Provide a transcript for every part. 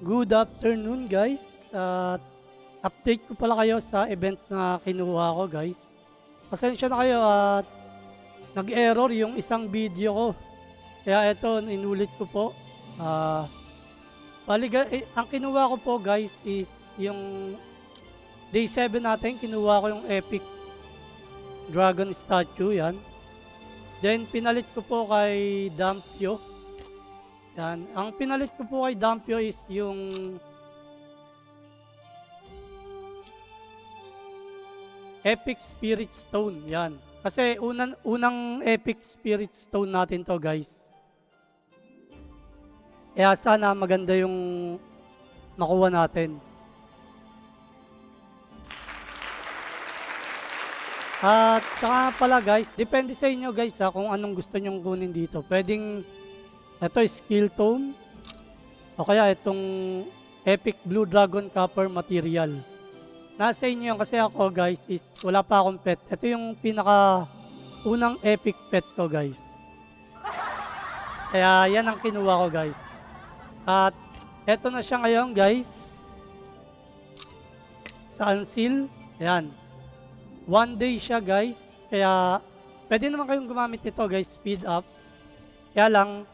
Good afternoon guys. Update ko pala kayo sa event na kinuha ko guys. Pasensya na kayo at nag-error yung isang video ko. Kaya ito, inulit ko po. Ah, ang kinuha ko po guys is yung day 7 natin. Kinuha ko yung epic dragon statue yan. Then pinalit ko po kay Dampio. Yan. Ang pinalit ko po kay Dampio is yung Epic Spirit Stone. Yan. Kasi unang Epic Spirit Stone natin to guys. Kaya sana maganda yung makuha natin. At saka pala guys, depende sa inyo guys kung anong gusto nyong kunin dito. Pwedeng ito skill tome o kaya itong epic blue dragon copper material. Nasa inyo yan kasi ako guys is wala pa akong pet. Ito yung pinaka unang epic pet ko guys. Kaya yan ang kinuha ko guys. At eto na siya ngayon guys. Sa unseal. Ayan. 1 day siya guys. Kaya pwede naman kayong gumamit nito guys. Speed up. Kaya lang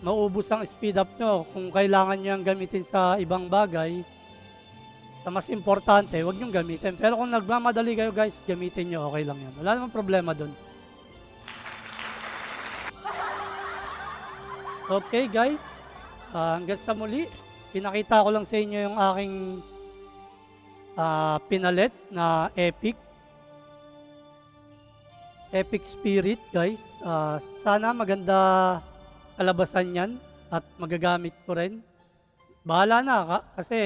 maubos ang speed up nyo. Kung kailangan nyo yung gamitin sa ibang bagay, sa mas importante, huwag nyo gamitin. Pero kung nagmamadali kayo guys, gamitin nyo, okay lang yan. Wala namang problema dun. Okay guys, hanggang sa muli, pinakita ko lang sa inyo yung aking pinalit na epic spirit guys. Sana maganda kalabasan yan at magagamit ko rin. Bahala na kasi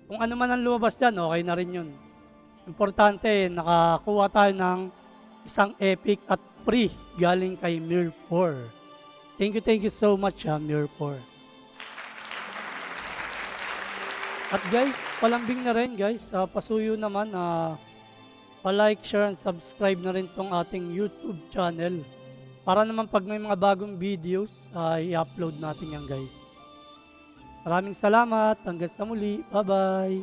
kung ano man ang lumabas dyan, okay na rin yun. Importante, nakakuha tayo ng isang epic at free galing kay Mir4. Thank you so much Mir4. At guys, palambing na rin guys, pasuyo naman, pa-like, share, and subscribe na rin tong ating YouTube channel. Para naman pag may mga bagong videos, i-upload natin yan guys. Maraming salamat. Hanggang sa muli. Bye-bye.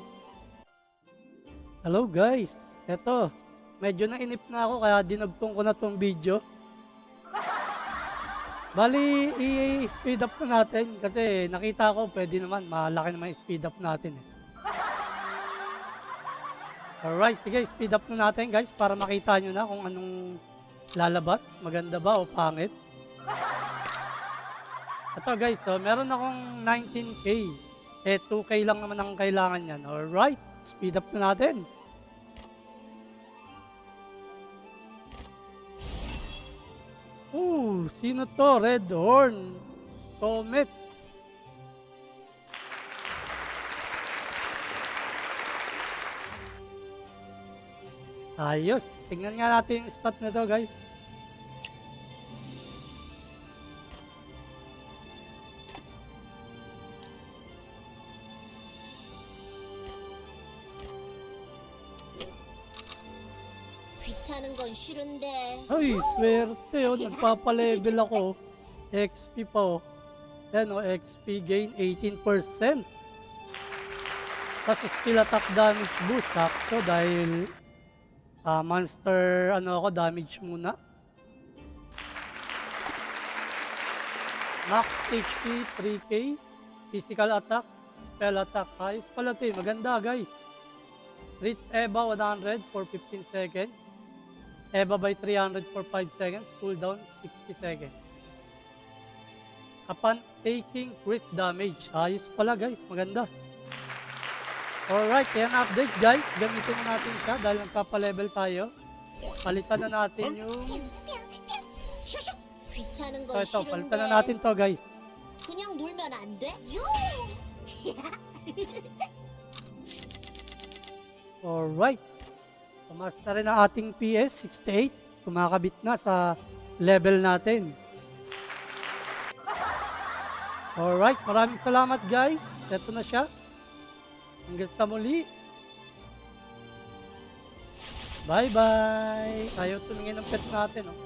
Hello guys. Eto, medyo nainip na ako kaya dinagtong ko na tong video. Bali, i-speed up na natin kasi nakita ko pwede naman. Malaki naman i-speed up natin eh. Alright, sige, speed up na natin guys para makita nyo na kung anong lalabas, maganda ba o pangit. Ito guys, meron akong 19k. 2k lang naman ang kailangan yan. Alright, speed up na natin. Sino to? Red Horn Comet. Ayos. Tingnan nga natin yung stat na to guys. 귀찮은 건 싫은데. Ay, swerte yun. Nagpapalevel ako. XP pa oh. Yan oh, XP gain 18%. Tapos skill attack damage boost. Sakto dahil monster damage muna. Max HP 3k. Physical attack. Spell attack. Ayos pala ito eh. Maganda guys. Crit EVA 100 for 15 seconds. EVA by 300 for 5 seconds. Cooldown 60 seconds. Upon taking crit damage. Ayos pala guys. Maganda. Alright, yan update guys. Gamitin na natin siya dahil magpapalevel tayo. Palitan na natin yung... 귀찮은 So 건 ito, palitan na 싫은데. natin to guys. 그냥 놀면 안 돼? Alright. Tumas na rin ang ating PS 68. Kumakabit na sa level natin. Alright, maraming salamat guys. Ito na siya. Hanggang sa muli. Bye-bye. Ayaw tumingin ng pet natin. Oh.